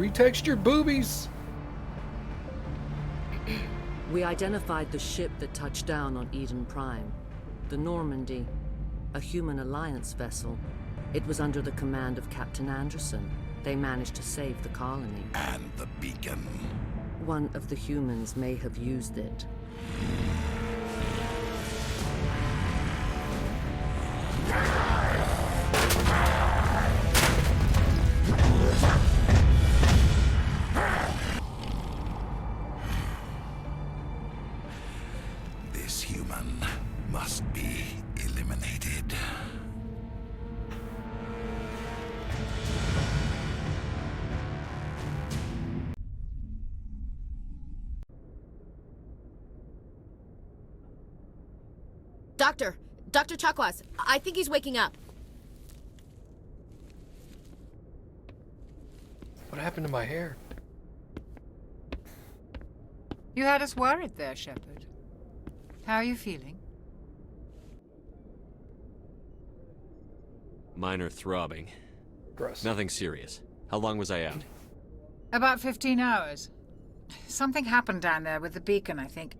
Retext your boobies! We identified the ship that touched down on Eden Prime. The Normandy. A human alliance vessel. It was under the command of Captain Anderson. They managed to save the colony. And the beacon. One of the humans may have used it. This human must be eliminated. Dr. Chakwas, I think he's waking up. What happened to my hair? You had us worried there, Shepard. How are you feeling? Minor throbbing. Gross. Nothing serious. How long was I out? About 15 hours. Something happened down there with the beacon, I think.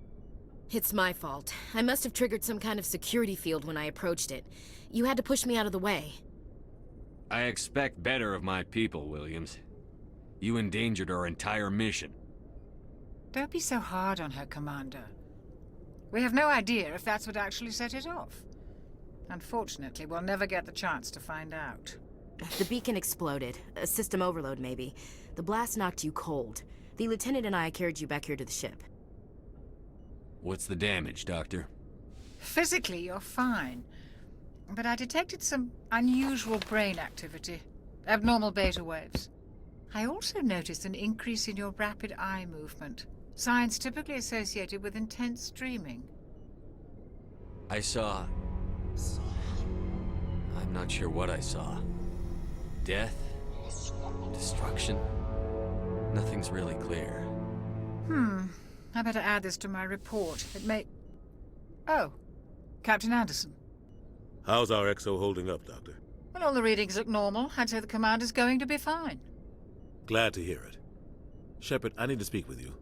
It's my fault. I must have triggered some kind of security field when I approached it. You had to push me out of the way. I expect better of my people, Williams. You endangered our entire mission. Don't be so hard on her, Commander. We have no idea if that's what actually set it off. Unfortunately, we'll never get the chance to find out. The beacon exploded. A system overload, maybe. The blast knocked you cold. The lieutenant and I carried you back here to the ship. What's the damage, Doctor? Physically, you're fine. But I detected some unusual brain activity. Abnormal beta waves. I also noticed an increase in your rapid eye movement. Signs typically associated with intense dreaming. I saw... I'm not sure what I saw. Death? Destruction? Nothing's really clear. I better add this to my report. It may... Oh, Captain Anderson. How's our XO holding up, Doctor? Well, all the readings look normal. I'd say the commander's going to be fine. Glad to hear it. Shepard, I need to speak with you.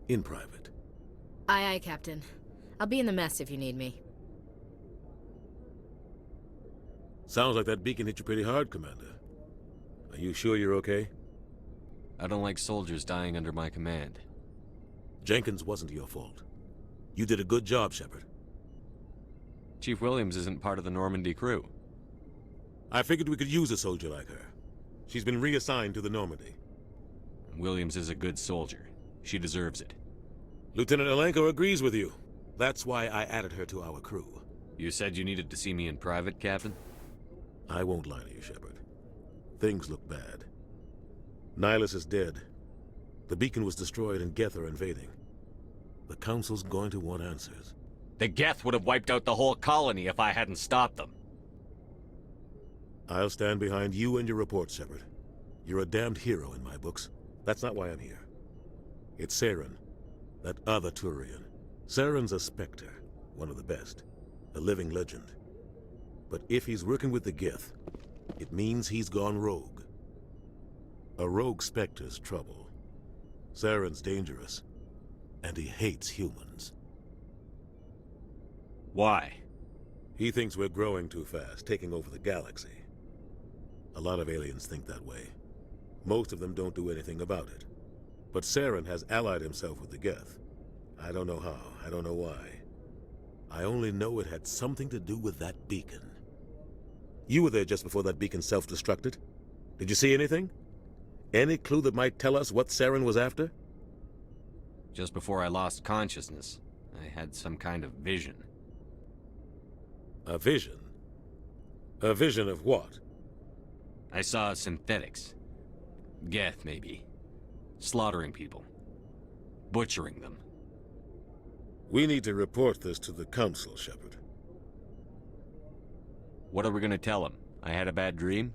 In private. Aye, Captain. I'll be in the mess if you need me. Sounds like that beacon hit you pretty hard, Commander. Are you sure you're okay? I don't like soldiers dying under my command. Jenkins wasn't your fault. You did a good job, Shepard. Chief Williams isn't part of the Normandy crew. I figured we could use a soldier like her. She's been reassigned to the Normandy. Williams is a good soldier. She deserves it. Lieutenant Alenko agrees with you. That's why I added her to our crew. You said you needed to see me in private, Captain? I won't lie to you, Shepard. Things look bad. Nihilus is dead. The beacon was destroyed and Geth are invading. The Council's going to want answers. The Geth would have wiped out the whole colony if I hadn't stopped them. I'll stand behind you and your report, Shepard. You're a damned hero in my books. That's not why I'm here. It's Saren, that other Turian. Saren's a Spectre, one of the best. A living legend. But if he's working with the Geth, it means he's gone rogue. A rogue Spectre's trouble. Saren's dangerous, and he hates humans. Why? He thinks we're growing too fast, taking over the galaxy. A lot of aliens think that way. Most of them don't do anything about it. But Saren has allied himself with the Geth. I don't know how, I don't know why. I only know it had something to do with that beacon. You were there just before that beacon self-destructed. Did you see anything? Any clue that might tell us what Saren was after? Just before I lost consciousness, I had some kind of vision. A vision? A vision of what? I saw synthetics. Geth, maybe. Slaughtering people. Butchering them. We need to report this to the Council, Shepard. What are we gonna tell them? I had a bad dream?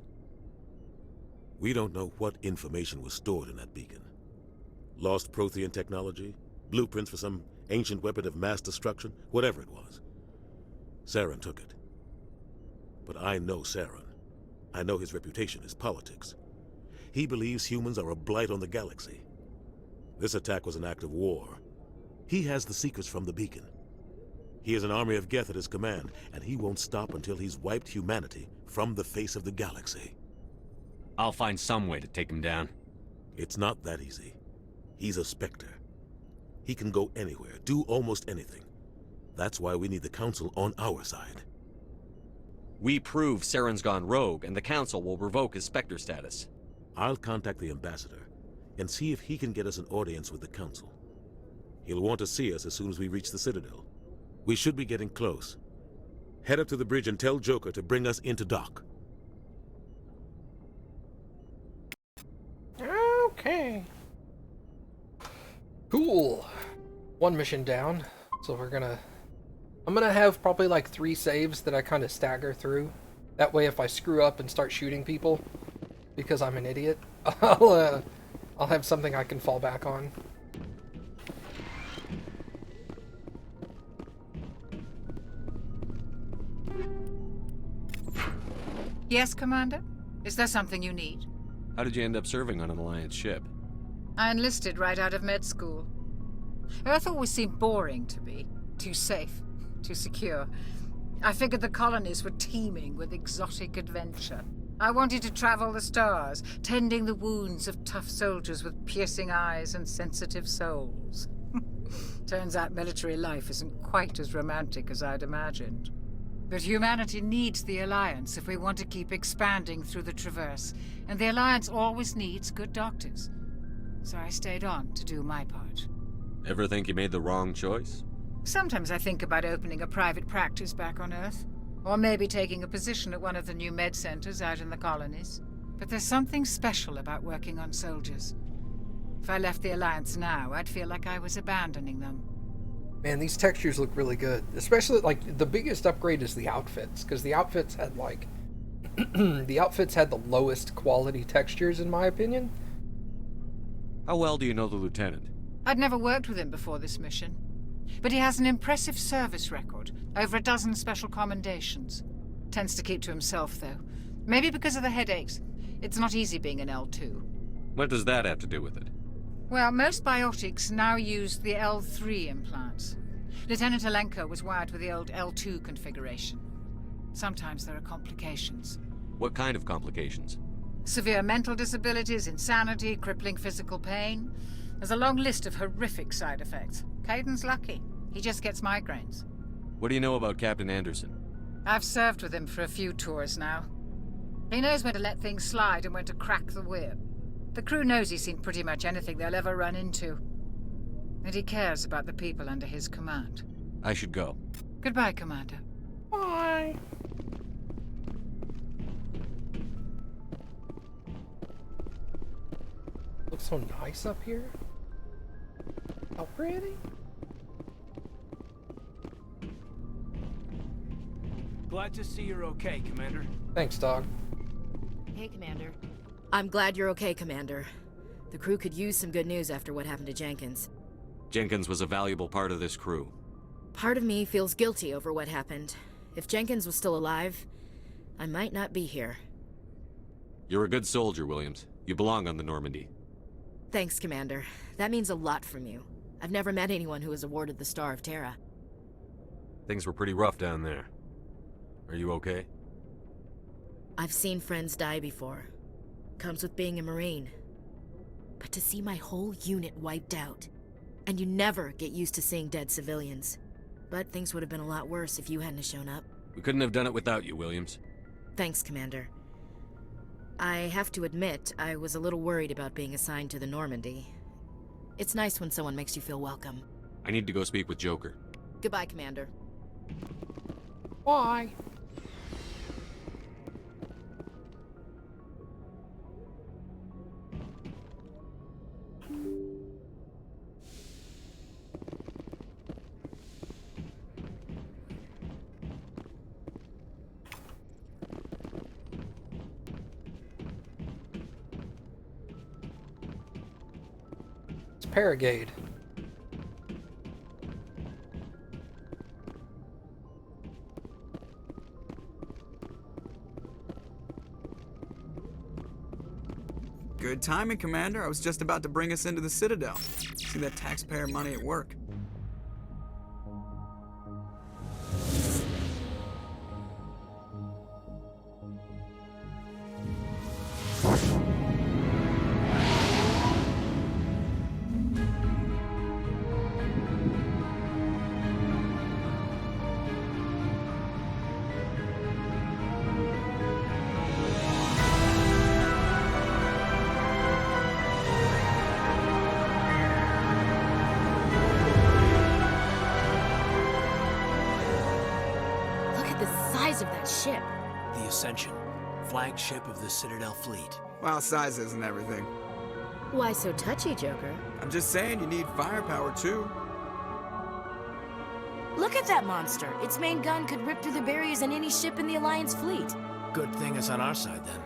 We don't know what information was stored in that beacon. Lost Prothean technology? Blueprints for some ancient weapon of mass destruction? Whatever it was. Saren took it. But I know Saren. I know his reputation is politics. He believes humans are a blight on the galaxy. This attack was an act of war. He has the secrets from the beacon. He has an army of Geth at his command, and he won't stop until he's wiped humanity from the face of the galaxy. I'll find some way to take him down. It's not that easy. He's a Spectre. He can go anywhere, do almost anything. That's why we need the Council on our side. We prove Saren's gone rogue, and the Council will revoke his Spectre status. I'll contact the Ambassador and see if he can get us an audience with the Council. He'll want to see us as soon as we reach the Citadel. We should be getting close. Head up to the bridge and tell Joker to bring us into dock. Okay. Cool. One mission down. So I'm gonna have probably like 3 saves that I kind of stagger through. That way if I screw up and start shooting people, because I'm an idiot, I'll have something I can fall back on. Yes, Commander? Is there something you need? How did you end up serving on an Alliance ship? I enlisted right out of med school. Earth always seemed boring to me. Too safe, too secure. I figured the colonies were teeming with exotic adventure. I wanted to travel the stars, tending the wounds of tough soldiers with piercing eyes and sensitive souls. Turns out military life isn't quite as romantic as I'd imagined. But humanity needs the Alliance if we want to keep expanding through the Traverse, and the Alliance always needs good doctors. So I stayed on to do my part. Ever think you made the wrong choice? Sometimes I think about opening a private practice back on Earth, or maybe taking a position at one of the new med centers out in the colonies. But there's something special about working on soldiers. If I left the Alliance now, I'd feel like I was abandoning them. Man, these textures look really good. Especially, like, the biggest upgrade is the outfits, because the outfits had, like... the outfits had the lowest quality textures, in my opinion. How well do you know the Lieutenant? I'd never worked with him before this mission. But he has an impressive service record, over a dozen special commendations. Tends to keep to himself, though. Maybe because of the headaches. It's not easy being an L2. What does that have to do with it? Well, most biotics now use the L3 implants. Lieutenant Alenko was wired with the old L2 configuration. Sometimes there are complications. What kind of complications? Severe mental disabilities, insanity, crippling physical pain. There's a long list of horrific side effects. Caden's lucky. He just gets migraines. What do you know about Captain Anderson? I've served with him for a few tours now. He knows when to let things slide and when to crack the whip. The crew knows he's seen pretty much anything they'll ever run into. And he cares about the people under his command. I should go. Goodbye, Commander. Bye. Looks so nice up here. How pretty. Glad to see you're okay, Commander. Thanks, dog. Hey, Commander. I'm glad you're okay, Commander. The crew could use some good news after what happened to Jenkins. Jenkins was a valuable part of this crew. Part of me feels guilty over what happened. If Jenkins was still alive, I might not be here. You're a good soldier, Williams. You belong on the Normandy. Thanks, Commander. That means a lot from you. I've never met anyone who was awarded the Star of Terra. Things were pretty rough down there. Are you okay? I've seen friends die before. Comes with being a Marine. But to see my whole unit wiped out, and you never get used to seeing dead civilians. But things would have been a lot worse if you hadn't shown up. We couldn't have done it without you, Williams. Thanks, Commander. I have to admit, I was a little worried about being assigned to the Normandy. It's nice when someone makes you feel welcome. I need to go speak with Joker. Goodbye, Commander. Bye. It's Paragade. Good timing, Commander. I was just about to bring us into the Citadel. See that taxpayer money at work. Look at the size of that ship. The Ascension, flagship of the Citadel fleet. Well, size isn't everything. Why so touchy, Joker? I'm just saying you need firepower, too. Look at that monster. Its main gun could rip through the barriers in any ship in the Alliance fleet. Good thing it's on our side, then.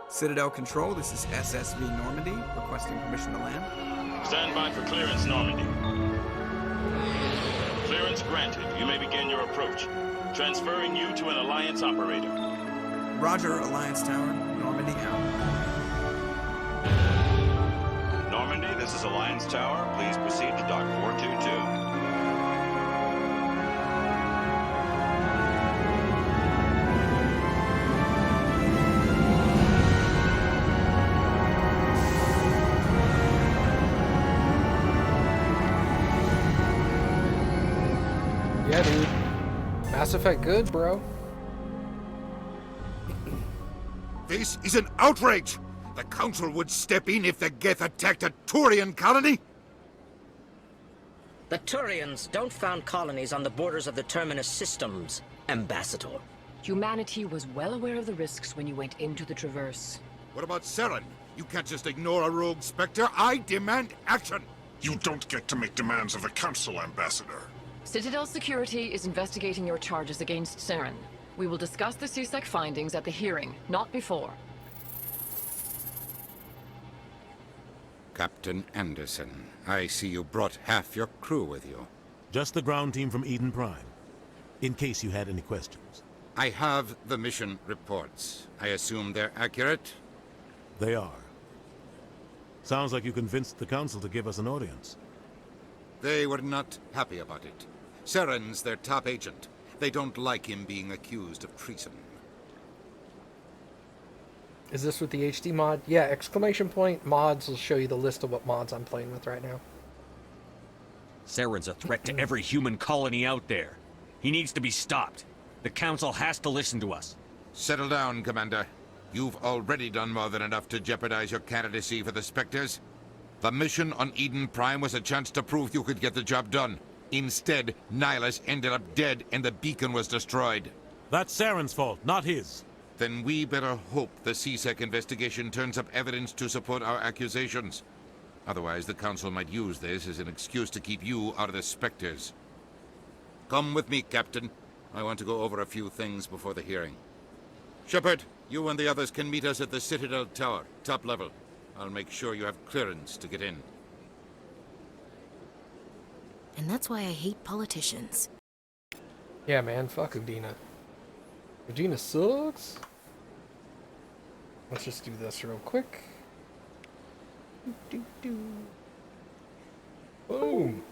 Citadel Control, this is SSV Normandy, requesting permission to land. Stand by for clearance, Normandy. Clearance granted. You may begin your approach. Transferring you to an Alliance operator. Roger, Alliance Tower. Normandy out. Normandy, this is Alliance Tower. Please proceed to Dock 422. Yeah, dude. Mass Effect good, bro. This is an outrage! The Council would step in if the Geth attacked a Turian colony? The Turians don't found colonies on the borders of the Terminus systems, Ambassador. Humanity was well aware of the risks when you went into the Traverse. What about Saren? You can't just ignore a rogue Spectre. I demand action! You don't get to make demands of the Council, Ambassador. Citadel Security is investigating your charges against Saren. We will discuss the CSEC findings at the hearing, not before. Captain Anderson, I see you brought half your crew with you. Just the ground team from Eden Prime, in case you had any questions. I have the mission reports. I assume they're accurate? They are. Sounds like you convinced the Council to give us an audience. They were not happy about it. Saren's their top agent. They don't like him being accused of treason. Is this with the HD mod? Yeah, exclamation point mods will show you the list of what mods I'm playing with right now. Saren's a threat to every human colony out there. He needs to be stopped. The Council has to listen to us. Settle down, Commander. You've already done more than enough to jeopardize your candidacy for the Spectres. The mission on Eden Prime was a chance to prove you could get the job done. Instead, Nihilus ended up dead and the beacon was destroyed. That's Saren's fault, not his. Then we better hope the CSEC investigation turns up evidence to support our accusations. Otherwise, the Council might use this as an excuse to keep you out of the Spectres. Come with me, Captain. I want to go over a few things before the hearing. Shepard, you and the others can meet us at the Citadel Tower, top level. I'll make sure you have clearance to get in. And that's why I hate politicians. Yeah, man, fuck Udina. Udina sucks. Let's just do this real quick. Boom.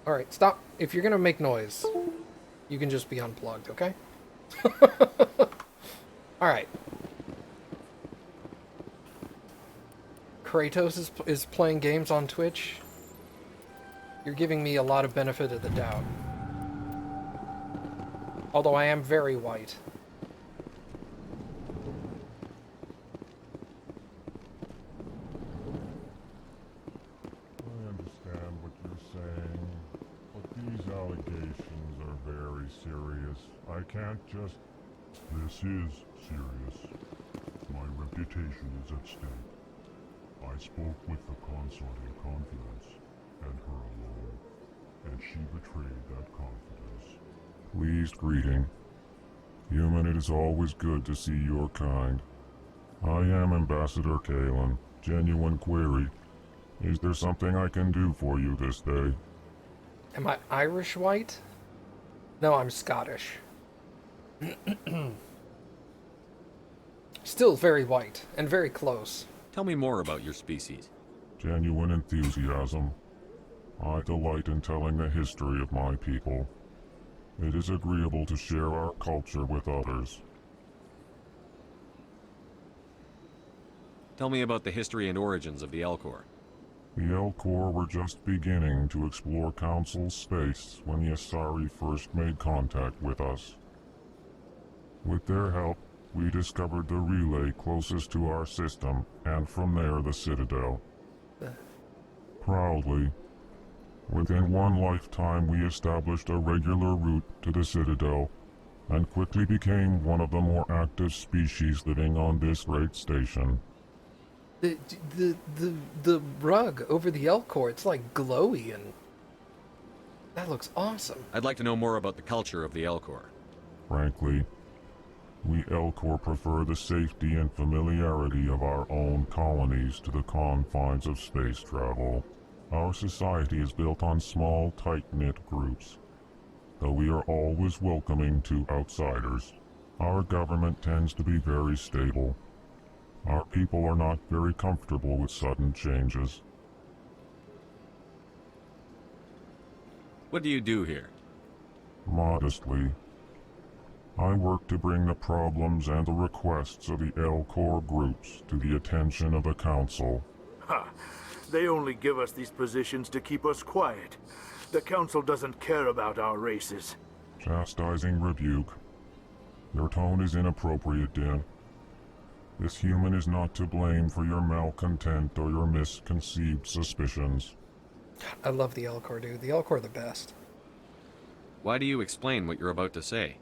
Alright, stop. If you're gonna make noise, you can just be unplugged, okay? Alright. Kratos is playing games on Twitch. You're giving me a lot of benefit of the doubt. Although I am very white. I understand what you're saying, but these allegations are very serious. I can't just... This is serious. My reputation is at stake. I spoke with the consort in confidence, and her alone, and she betrayed that confidence. Pleased greeting. Human, it is always good to see your kind. I am Ambassador Kalen. Genuine query. Is there something I can do for you this day? Am I Irish white? No, I'm Scottish. Still very white, and very close. Tell me more about your species. Genuine enthusiasm. I delight in telling the history of my people. It is agreeable to share our culture with others. Tell me about the history and origins of the Elcor. The Elcor were just beginning to explore Council space when the Asari first made contact with us. With their help, we discovered the relay closest to our system, and from there the Citadel. Proudly, within one lifetime we established a regular route to the Citadel, and quickly became one of the more active species living on this great station. The rug over the Elcor, it's like glowy, and that looks awesome. I'd like to know more about the culture of the Elcor. Frankly, we Elcor prefer the safety and familiarity of our own colonies to the confines of space travel. Our society is built on small, tight-knit groups, though we are always welcoming to outsiders. Our government tends to be very stable. Our people are not very comfortable with sudden changes. What do you do here? Modestly, I work to bring the problems and the requests of the Elcor groups to the attention of the Council. Ha! They only give us these positions to keep us quiet. The Council doesn't care about our races. Chastising rebuke. Your tone is inappropriate, Din. This human is not to blame for your malcontent or your misconceived suspicions. I love the Elcor, dude. The Elcor are the best. Why do you explain what you're about to say?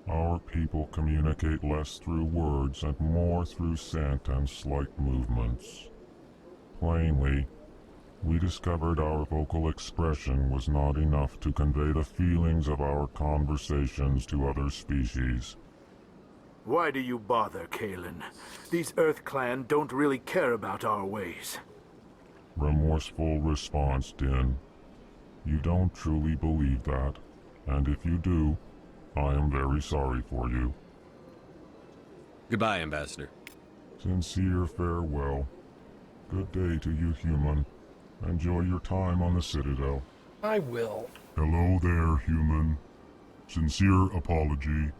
Our people communicate less through words and more through scent and slight movements. Plainly, we discovered our vocal expression was not enough to convey the feelings of our conversations to other species. Why do you bother, Kalen? These Earth Clan don't really care about our ways. Remorseful response, Din. You don't truly believe that, and if you do, I am very sorry for you. Goodbye, Ambassador. Sincere farewell. Good day to you, human. Enjoy your time on the Citadel. I will. Hello there, human. Sincere apology,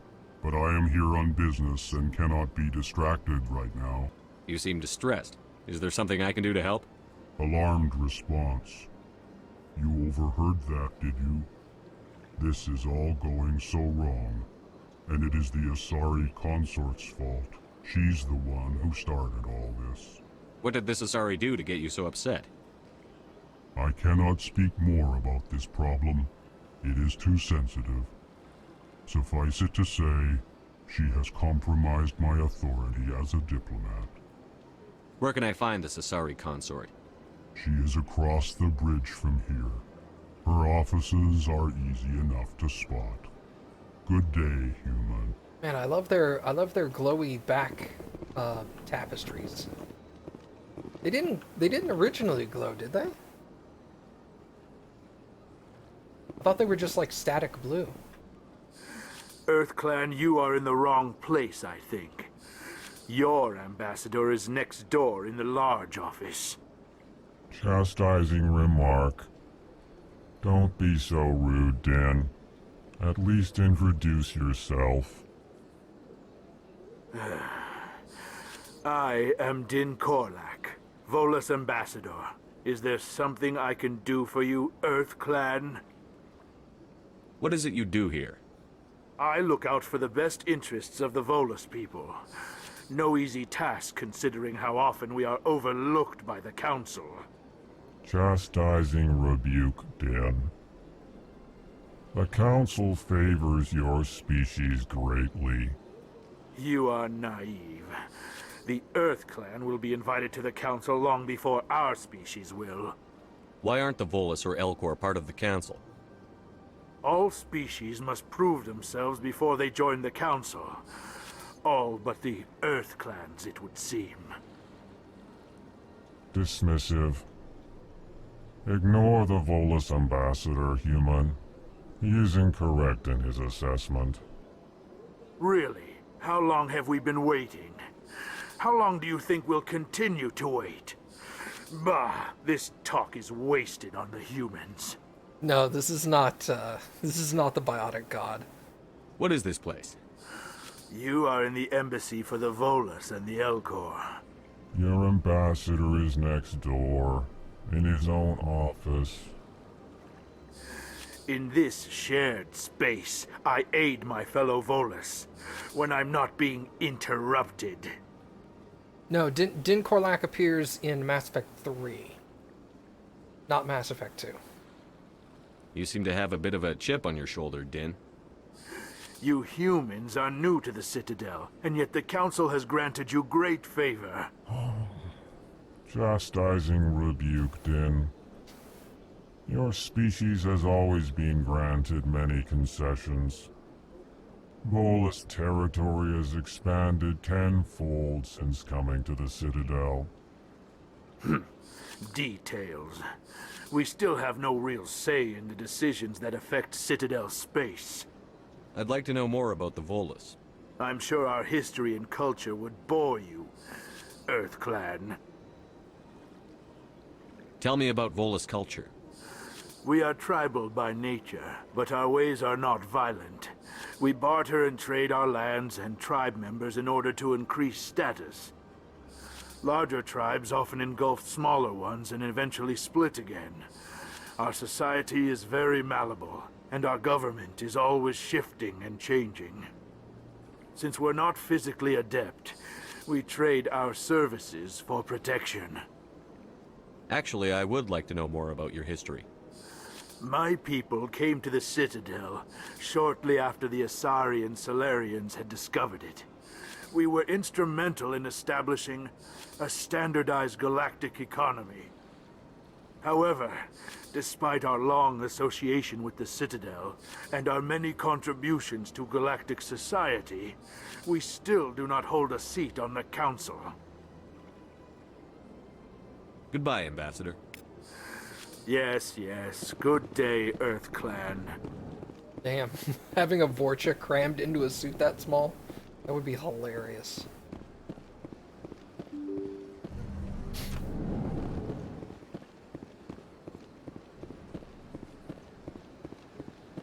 but I am here on business and cannot be distracted right now. You seem distressed. Is there something I can do to help? Alarmed response. You overheard that, did you? This is all going so wrong, and it is the Asari consort's fault. She's the one who started all this. What did this Asari do to get you so upset? I cannot speak more about this problem. It is too sensitive. Suffice it to say, she has compromised my authority as a diplomat. Where can I find this Asari consort? She is across the bridge from here. Her offices are easy enough to spot. Good day, human. Man, I love their glowy back tapestries. They didn't originally glow, did they? I thought they were just like static blue. Earth Clan, you are in the wrong place, I think. Your ambassador is next door in the large office. Chastising remark. Don't be so rude, Din. At least introduce yourself. I am Din Korlak, Volus ambassador. Is there something I can do for you, Earth Clan? What is it you do here? I look out for the best interests of the Volus people. No easy task considering how often we are overlooked by the Council. Chastising rebuke, Din. The Council favors your species greatly. You are naive. The Earth Clan will be invited to the Council long before our species will. Why aren't the Volus or Elcor part of the Council? All species must prove themselves before they join the Council. All but the Earth Clans, it would seem. Dismissive. Ignore the Volus ambassador, human. He is incorrect in his assessment. Really? How long have we been waiting? How long do you think we'll continue to wait? Bah, this talk is wasted on the humans. No, this is not the biotic god. What is this place? You are in the embassy for the Volus and the Elcor. Your ambassador is next door, in his own office. In this shared space, I aid my fellow Volus when I'm not being interrupted. No, Din Korlak appears in Mass Effect 3, not Mass Effect 2. You seem to have a bit of a chip on your shoulder, Din. You humans are new to the Citadel, and yet the Council has granted you great favor. Chastising rebuke, Din. Your species has always been granted many concessions. Volus territory has expanded tenfold since coming to the Citadel. Details. We still have no real say in the decisions that affect Citadel space. I'd like to know more about the Volus. I'm sure our history and culture would bore you, EarthClan. Tell me about Volus culture. We are tribal by nature, but our ways are not violent. We barter and trade our lands and tribe members in order to increase status. Larger tribes often engulf smaller ones and eventually split again. Our society is very malleable, and our government is always shifting and changing. Since we're not physically adept, we trade our services for protection. Actually, I would like to know more about your history. My people came to the Citadel shortly after the Asari and Solarians had discovered it. We were instrumental in establishing a standardized galactic economy. However, despite our long association with the Citadel and our many contributions to galactic society, we still do not hold a seat on the Council. Goodbye, Ambassador. Yes, yes. Good day, EarthClan. Damn, having a Vorcha crammed into a suit that small, that would be hilarious.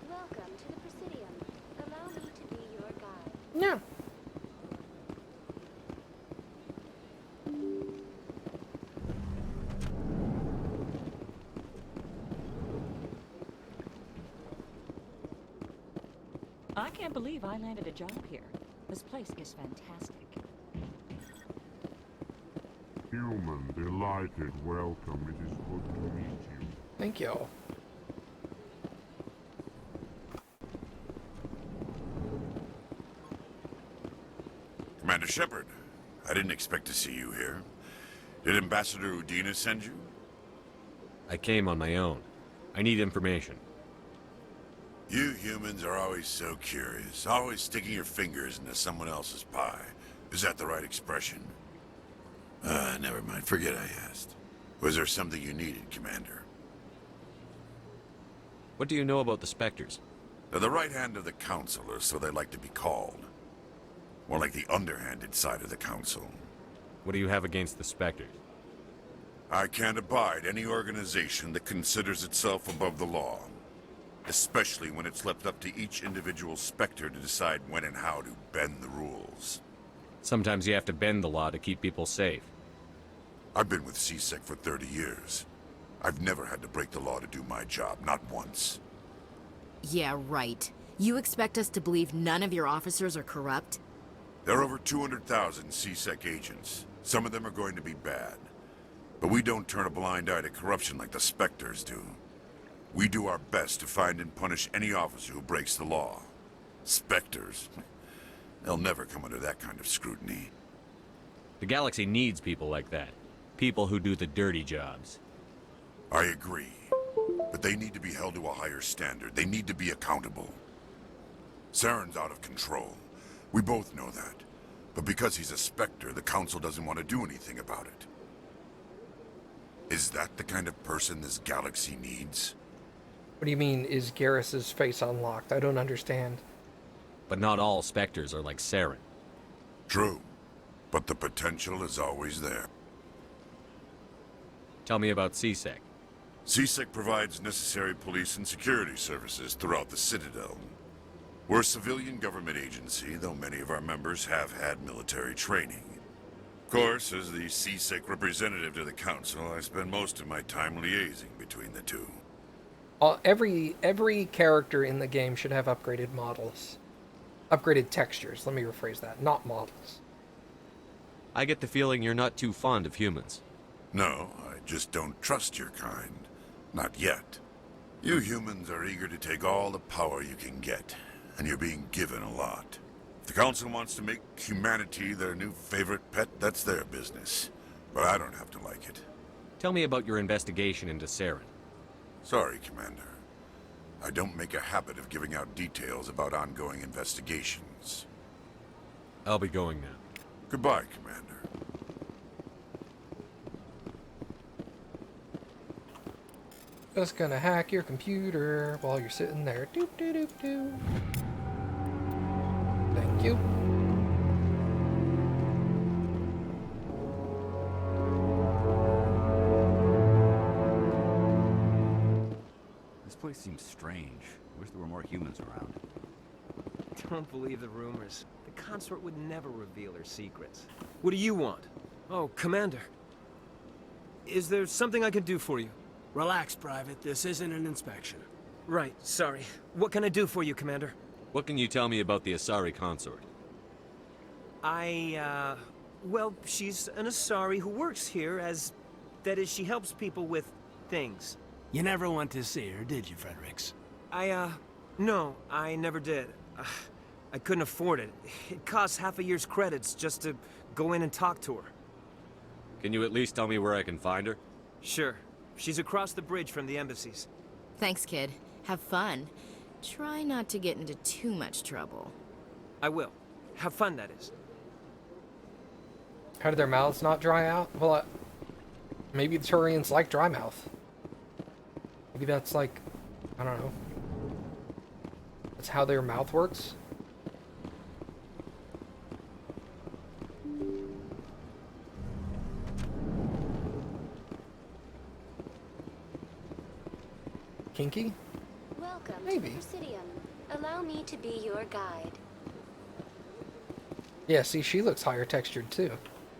Welcome to the Presidium. Allow me to be your guide. Yeah. I can't believe I landed a job here. This place is fantastic. Human, delighted, welcome. It is good to meet you. Thank you. Commander Shepard, I didn't expect to see you here. Did Ambassador Udina send you? I came on my own. I need information. You humans are always so curious, always sticking your fingers into someone else's pie. Is that the right expression? Never mind. Forget I asked. Was there something you needed, Commander? What do you know about the Spectres? They're the right hand of the Council, or so they like to be called. More like the underhanded side of the Council. What do you have against the Spectres? I can't abide any organization that considers itself above the law. Especially when it's left up to each individual Spectre to decide when and how to bend the rules. Sometimes you have to bend the law to keep people safe. I've been with CSEC for 30 years. I've never had to break the law to do my job, not once. Yeah, right. You expect us to believe none of your officers are corrupt? There are over 200,000 CSEC agents. Some of them are going to be bad. But we don't turn a blind eye to corruption like the Spectres do. We do our best to find and punish any officer who breaks the law. Spectres, they'll never come under that kind of scrutiny. The galaxy needs people like that. People who do the dirty jobs. I agree. But they need to be held to a higher standard. They need to be accountable. Saren's out of control. We both know that. But because he's a Spectre, the Council doesn't want to do anything about it. Is that the kind of person this galaxy needs? What do you mean, is Garrus's face unlocked? I don't understand. But not all Spectres are like Saren. True. but the potential is always there. Tell me about CSEC. CSEC provides necessary police and security services throughout the Citadel. We're a civilian government agency, though many of our members have had military training. Of course, as the CSEC representative to the Council, I spend most of my time liaising between the two. Every character in the game should have upgraded models. Upgraded textures, let me rephrase that, not models. I get the feeling you're not too fond of humans. No, I just don't trust your kind. Not yet. You humans are eager to take all the power you can get, and you're being given a lot. If the Council wants to make humanity their new favorite pet, that's their business. But I don't have to like it. Tell me about your investigation into Saren. Sorry, Commander. I don't make a habit of giving out details about ongoing investigations. I'll be going now. Goodbye, Commander. Just gonna hack your computer while you're sitting there. Doop doop doop doop. Thank you. This place seems strange. Wish there were more humans around. Don't believe the rumors. The consort would never reveal her secrets. What do you want? Oh, Commander. Is there something I can do for you? Relax, Private. This isn't an inspection. Right, sorry. What can I do for you, Commander? What can you tell me about the Asari consort? Well, she's an Asari who works here as... That is, she helps people with things. You never went to see her, did you, Fredericks? No, I never did. I couldn't afford it. It costs half a year's credits just to go in and talk to her. Can you at least tell me where I can find her? Sure. She's across the bridge from the embassies. Thanks, kid. Have fun. Try not to get into too much trouble. I will. Have fun, that is. How did their mouths not dry out? Well, maybe the Turians like dry mouth. Maybe that's like, I don't know. That's how their mouth works. Kinky? Welcome Maybe. to the Presidium. Allow me to be your guide. Yeah, see, she looks higher textured too.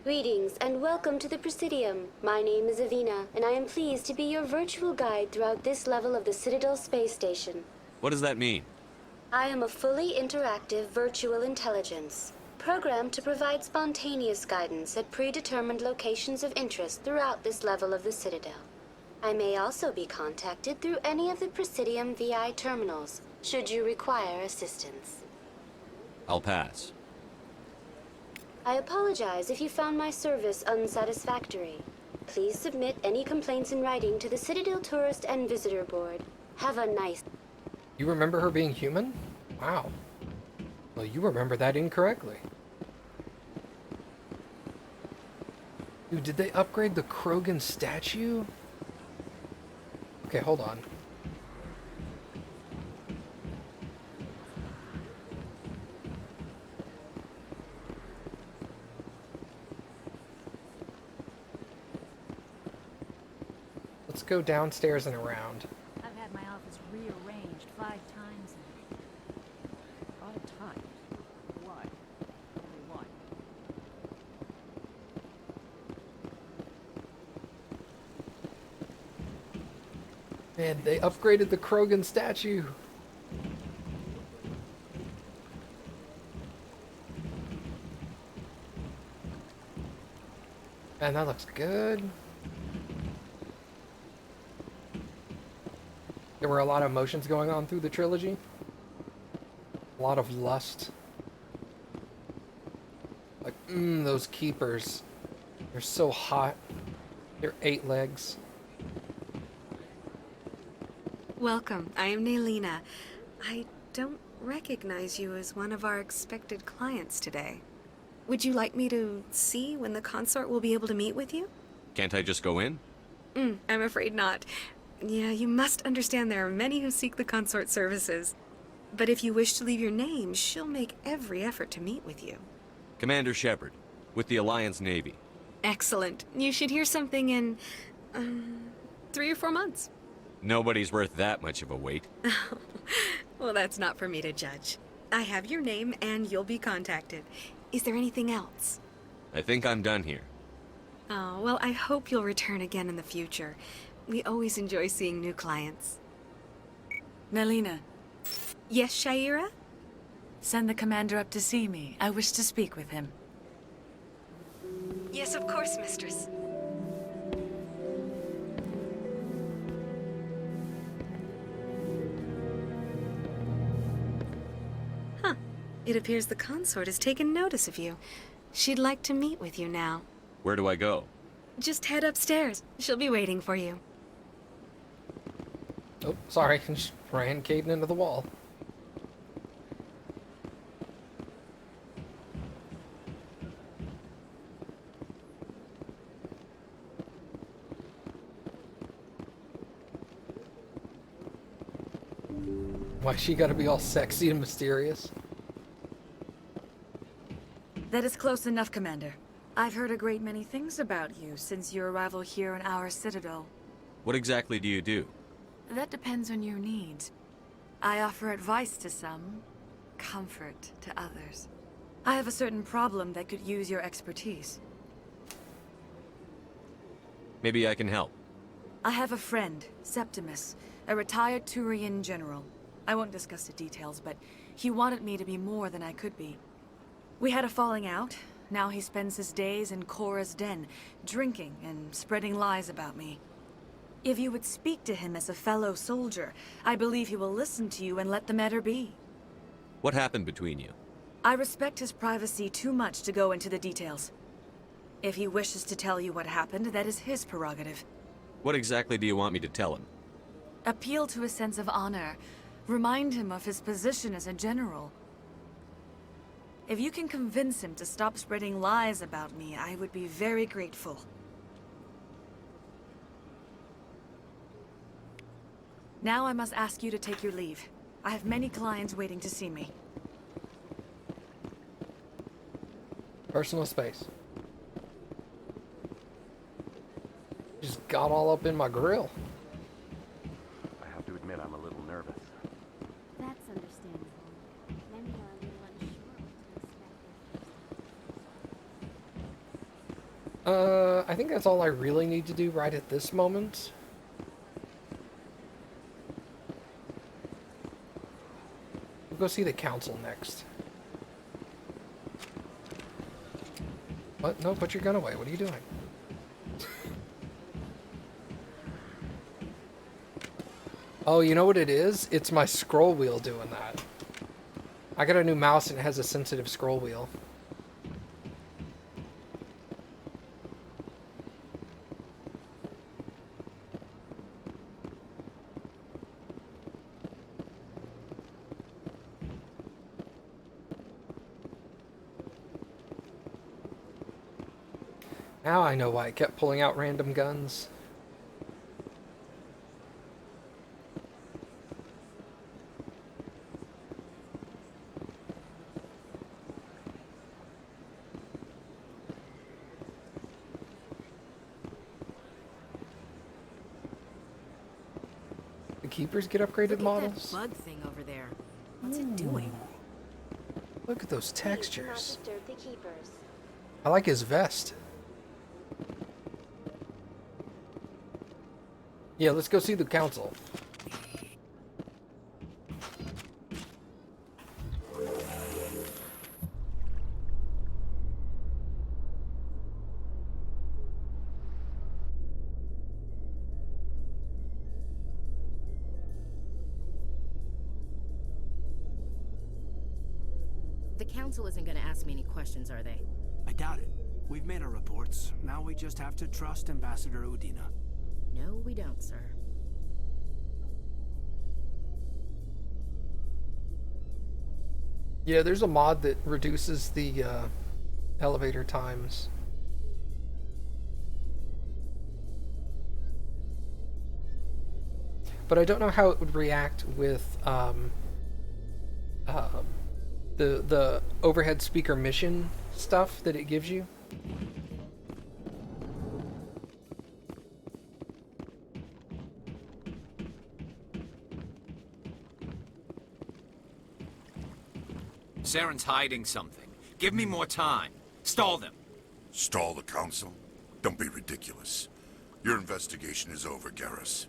Greetings and welcome to the Presidium. My name is Avina, and I am pleased to be your virtual guide throughout this level of the Citadel space station. What does that mean? I am a fully interactive virtual intelligence, programmed to provide spontaneous guidance at predetermined locations of interest throughout this level of the Citadel. I may also be contacted through any of the Presidium VI terminals, should you require assistance. I'll pass. I apologize if you found my service unsatisfactory. Please submit any complaints in writing to the Citadel Tourist and Visitor Board. Have a nice... You remember her being human? Wow. Well, you remember that incorrectly. Dude, did they upgrade the Krogan statue? Okay, hold on. Let's go downstairs and around. I've had my office rearranged 5 times. A lot of times. Why? Only why? Man, they upgraded the Krogan statue. Man, that looks good. There were a lot of emotions going on through the trilogy. A lot of lust. Like, those keepers. They're so hot. They're 8 legs. Welcome. I am Naylina. I don't recognize you as one of our expected clients today. Would you like me to see when the consort will be able to meet with you? Can't I just go in? I'm afraid not. Yeah, you must understand there are many who seek the consort services. But if you wish to leave your name, she'll make every effort to meet with you. Commander Shepard. With the Alliance Navy. Excellent. You should hear something in 3 or 4 months. Nobody's worth that much of a wait. Well, that's not for me to judge. I have your name and you'll be contacted. Is there anything else? I think I'm done here. Oh, well, I hope you'll return again in the future. We always enjoy seeing new clients. Nelina. Yes, Shaira? Send the commander up to see me. I wish to speak with him. Yes, of course, mistress. Huh. It appears the consort has taken notice of you. She'd like to meet with you now. Where do I go? Just head upstairs. She'll be waiting for you. Oh, sorry. Just ran Caden into the wall. Why she gotta be all sexy and mysterious? That is close enough, Commander. I've heard a great many things about you since your arrival here in our citadel. What exactly do you do? That depends on your needs. I offer advice to some, comfort to others. I have a certain problem that could use your expertise. Maybe I can help. I have a friend, Septimus, a retired Turian general. I won't discuss the details, but he wanted me to be more than I could be. We had a falling out. Now he spends his days in Korra's den, drinking and spreading lies about me. If you would speak to him as a fellow soldier, I believe he will listen to you and let the matter be. What happened between you? I respect his privacy too much to go into the details. If he wishes to tell you what happened, that is his prerogative. What exactly do you want me to tell him? Appeal to his sense of honor. Remind him of his position as a general. If you can convince him to stop spreading lies about me, I would be very grateful. Now I must ask you to take your leave. I have many clients waiting to see me. Personal space. Just got all up in my grill. I have to admit, I'm a little nervous. That's understandable. Many are a little unsure what to expect. I think that's all I really need to do right at this moment. We'll go see the council next. What? No, put your gun away. What are you doing? Oh, you know what it is? It's my scroll wheel doing that. I got a new mouse and it has a sensitive scroll wheel. Now I know why it kept pulling out random guns. The keepers get upgraded models? That bug thing over there. What's it doing? Look at those Please do not textures. disturb the keepers. I like his vest. Yeah, let's go see the council. The council isn't gonna ask me any questions, are they? I doubt it. We've made our reports. Now we just have to trust Ambassador Udina. No, we don't, sir. Yeah, there's a mod that reduces the elevator times. But I don't know how it would react with the overhead speaker mission stuff that it gives you. Saren's hiding something. Give me more time. Stall them. Stall the council? Don't be ridiculous. Your investigation is over, Garrus.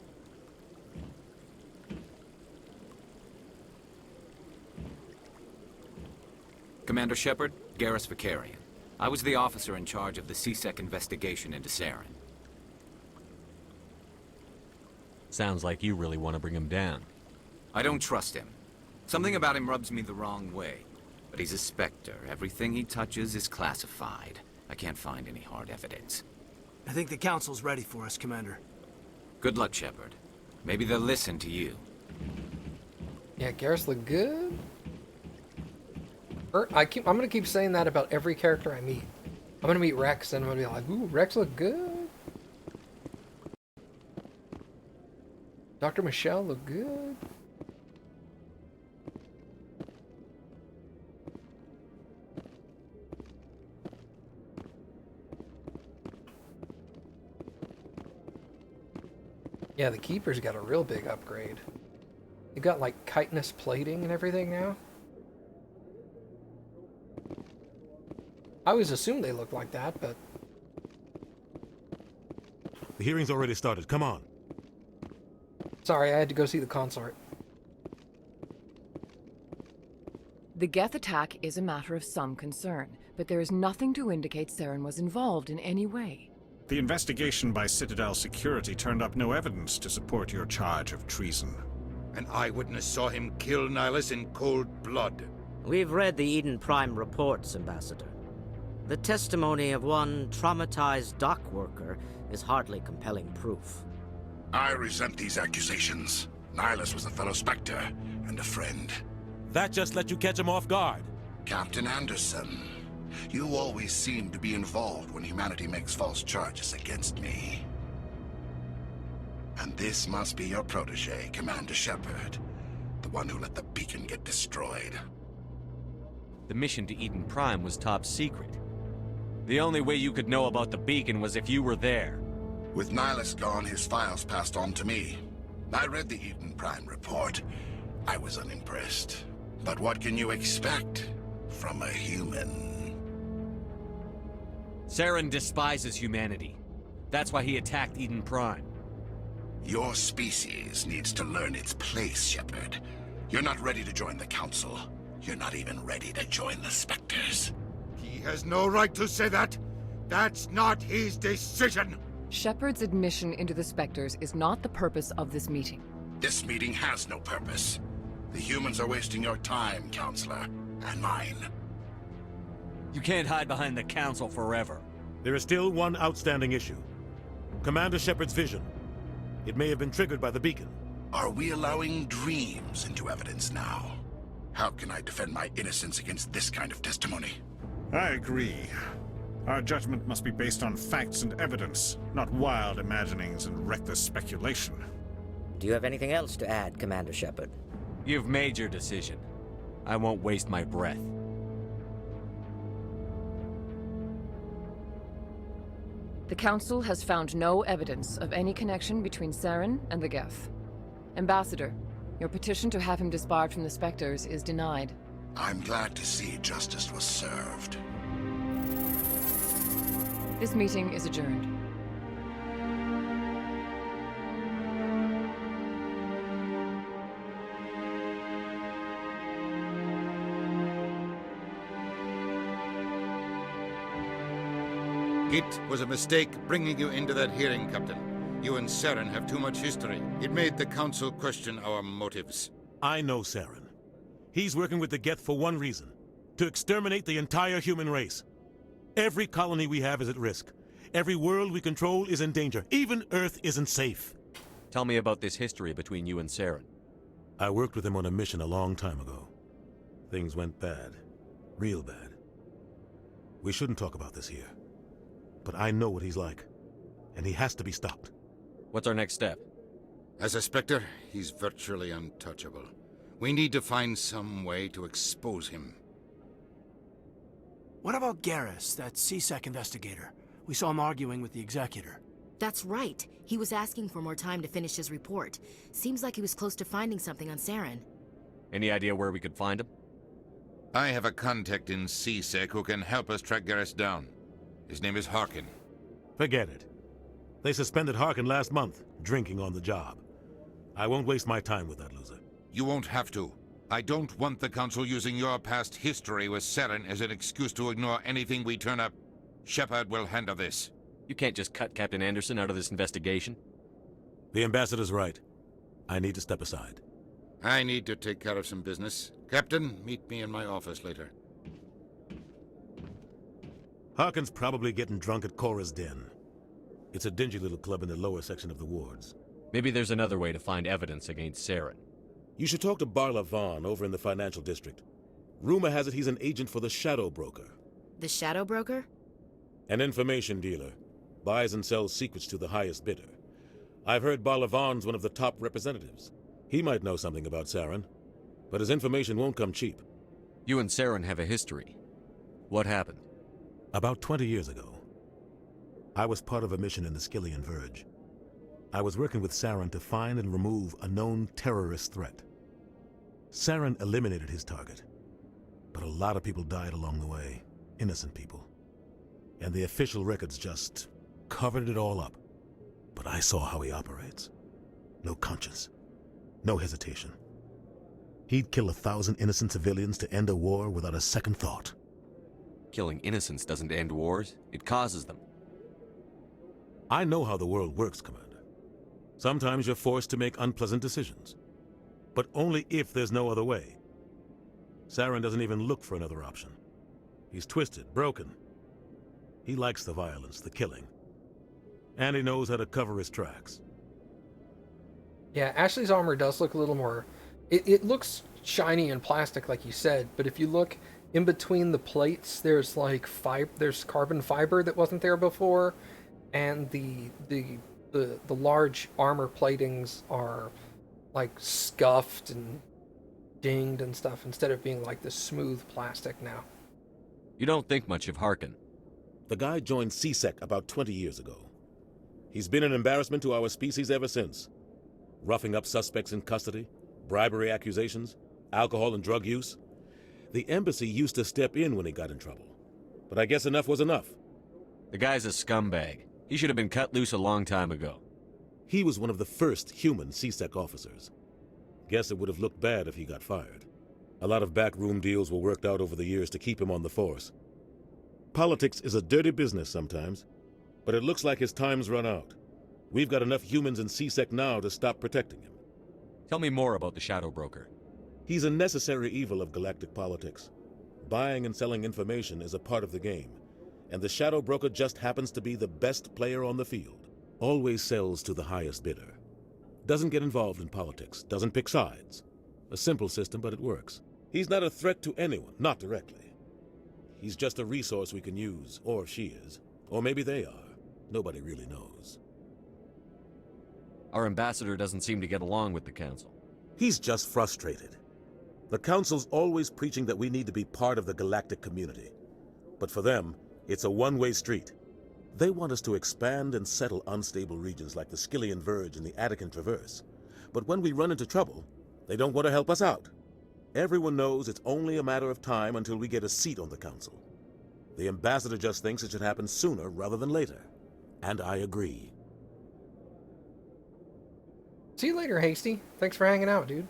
Commander Shepard, Garrus Vicarian. I was the officer in charge of the CSEC investigation into Saren. Sounds like you really want to bring him down. I don't trust him. Something about him rubs me the wrong way. But he's a Spectre. Everything he touches is classified. I can't find any hard evidence. I think the Council's ready for us, Commander. Good luck, Shepard. Maybe they'll listen to you. Yeah, Garrus look good. I'm gonna keep saying that about every character I meet. I'm gonna meet Rex and I'm gonna be like, ooh, Rex look good. Dr. Michelle look good. Yeah, the Keeper's got a real big upgrade. You got like chitinous plating and everything now. I always assumed they looked like that, but... The hearing's already started. Come on. Sorry, I had to go see the consort. The Geth attack is a matter of some concern, but there is nothing to indicate Saren was involved in any way. The investigation by Citadel Security turned up no evidence to support your charge of treason. An eyewitness saw him kill Nihilus in cold blood. We've read the Eden Prime reports, Ambassador. The testimony of one traumatized dock worker is hardly compelling proof. I resent these accusations. Nihilus was a fellow Spectre and a friend. That just let you catch him off guard. Captain Anderson, you always seem to be involved when humanity makes false charges against me. And this must be your protege, Commander Shepard. The one who let the beacon get destroyed. The mission to Eden Prime was top secret. The only way you could know about the beacon was if you were there. With Nihilus gone, his files passed on to me. I read the Eden Prime report. I was unimpressed. But what can you expect from a human? Saren despises humanity. That's why he attacked Eden Prime. Your species needs to learn its place, Shepard. You're not ready to join the Council. You're not even ready to join the Spectres. He has no right to say that. That's not his decision. Shepard's admission into the Spectres is not the purpose of this meeting. This meeting has no purpose. The humans are wasting your time, Counselor, and mine. You can't hide behind the Council forever. There is still one outstanding issue. Commander Shepard's vision. It may have been triggered by the beacon. Are we allowing dreams into evidence now? How can I defend my innocence against this kind of testimony? I agree. Our judgment must be based on facts and evidence, not wild imaginings and reckless speculation. Do you have anything else to add, Commander Shepard? You've made your decision. I won't waste my breath. The Council has found no evidence of any connection between Saren and the Geth. Ambassador, your petition to have him disbarred from the Spectres is denied. I'm glad to see justice was served. This meeting is adjourned. It was a mistake bringing you into that hearing, Captain. You and Saren have too much history. It made the Council question our motives. I know Saren. He's working with the Geth for one reason. To exterminate the entire human race. Every colony we have is at risk. Every world we control is in danger. Even Earth isn't safe. Tell me about this history between you and Saren. I worked with him on a mission a long time ago. Things went bad. Real bad. We shouldn't talk about this here. But I know what he's like. And he has to be stopped. What's our next step? As a Spectre, he's virtually untouchable. We need to find some way to expose him. What about Garrus, that CSEC investigator? We saw him arguing with the executor. That's right. He was asking for more time to finish his report. Seems like he was close to finding something on Saren. Any idea where we could find him? I have a contact in CSEC who can help us track Garrus down. His name is Harkin. Forget it. They suspended Harkin last month, drinking on the job. I won't waste my time with that loser. You won't have to. I don't want the Council using your past history with Saren as an excuse to ignore anything we turn up. Shepard will handle this. You can't just cut Captain Anderson out of this investigation. The Ambassador's right. I need to step aside. I need to take care of some business. Captain, meet me in my office later. Harkin's probably getting drunk at Cora's Den. It's a dingy little club in the lower section of the wards. Maybe there's another way to find evidence against Saren. You should talk to Barla Vaughn over in the financial district. Rumor has it he's an agent for the Shadow Broker. The Shadow Broker? An information dealer. Buys and sells secrets to the highest bidder. I've heard Barla Vaughn's one of the top representatives. He might know something about Saren, but his information won't come cheap. You and Saren have a history. What happened? About 20 years ago, I was part of a mission in the Skillian Verge. I was working with Saren to find and remove a known terrorist threat. Saren eliminated his target, but a lot of people died along the way, innocent people. And the official records just covered it all up. But I saw how he operates. No conscience, no hesitation. He'd kill 1,000 innocent civilians to end a war without a second thought. Killing innocents doesn't end wars, it causes them. I know how the world works, Commander. Sometimes you're forced to make unpleasant decisions. But only if there's no other way. Saren doesn't even look for another option. He's twisted, broken. He likes the violence, the killing. And he knows how to cover his tracks. Yeah, Ashley's armor does look a little more... It looks shiny and plastic, like you said, but if you look in between the plates, there's like there's carbon fiber that wasn't there before, and the large armor platings are like scuffed and dinged and stuff instead of being like this smooth plastic now. You don't think much of Harkin. The guy joined CSEC about 20 years ago. He's been an embarrassment to our species ever since. Roughing up suspects in custody, bribery accusations, alcohol and drug use. The embassy used to step in when he got in trouble. But I guess enough was enough. The guy's a scumbag. He should have been cut loose a long time ago. He was one of the first human CSEC officers. Guess it would have looked bad if he got fired. A lot of backroom deals were worked out over the years to keep him on the force. Politics is a dirty business sometimes, but it looks like his time's run out. We've got enough humans in CSEC now to stop protecting him. Tell me more about the Shadow Broker. He's a necessary evil of galactic politics. Buying and selling information is a part of the game, and the Shadow Broker just happens to be the best player on the field. Always sells to the highest bidder. Doesn't get involved in politics, doesn't pick sides. A simple system, but it works. He's not a threat to anyone, not directly. He's just a resource we can use, or she is. Or maybe they are. Nobody really knows. Our ambassador doesn't seem to get along with the Council. He's just frustrated. The Council's always preaching that we need to be part of the galactic community. But for them, it's a one-way street. They want us to expand and settle unstable regions like the Skillian Verge and the Attican Traverse. But when we run into trouble, they don't want to help us out. Everyone knows it's only a matter of time until we get a seat on the Council. The ambassador just thinks it should happen sooner rather than later. And I agree. See you later, Hasty. Thanks for hanging out, dude.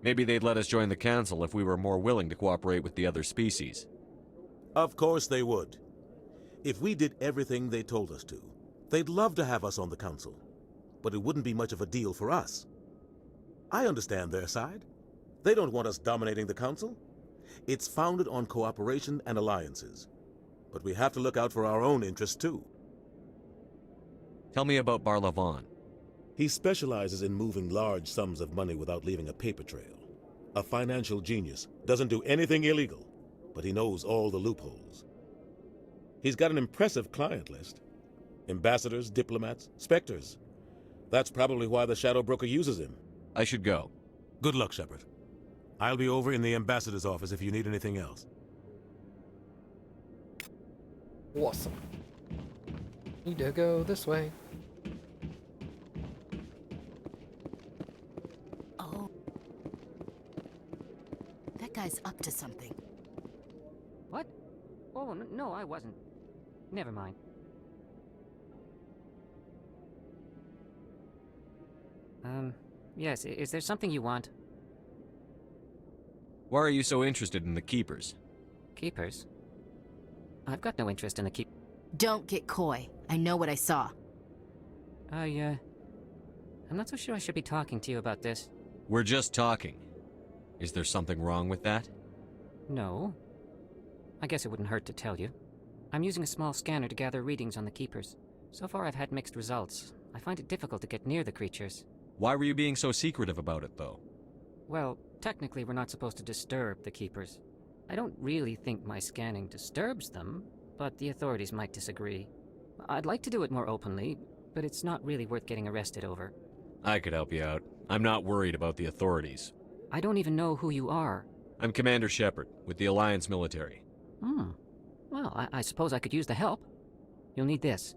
Maybe they'd let us join the Council if we were more willing to cooperate with the other species. Of course they would. If we did everything they told us to, they'd love to have us on the Council. But it wouldn't be much of a deal for us. I understand their side. They don't want us dominating the Council. It's founded on cooperation and alliances. But we have to look out for our own interests, too. Tell me about Barla Vaughn. He specializes in moving large sums of money without leaving a paper trail. A financial genius, doesn't do anything illegal, but he knows all the loopholes. He's got an impressive client list. Ambassadors, diplomats, specters. That's probably why the Shadow Broker uses him. I should go. Good luck, Shepard. I'll be over in the ambassador's office if you need anything else. Awesome. Need to go this way. Oh. That guy's up to something. What? Oh, no, I wasn't. Never mind. Yes, is there something you want? Why are you so interested in the Keepers? Keepers? I've got no interest in the Don't get coy. I know what I saw. I'm not so sure I should be talking to you about this. We're just talking. Is there something wrong with that? No. I guess it wouldn't hurt to tell you. I'm using a small scanner to gather readings on the Keepers. So far I've had mixed results. I find it difficult to get near the creatures. Why were you being so secretive about it, though? Well, technically we're not supposed to disturb the Keepers. I don't really think my scanning disturbs them, but the authorities might disagree. I'd like to do it more openly, but it's not really worth getting arrested over. I could help you out. I'm not worried about the authorities. I don't even know who you are. I'm Commander Shepard, with the Alliance military. Well, I suppose I could use the help. You'll need this.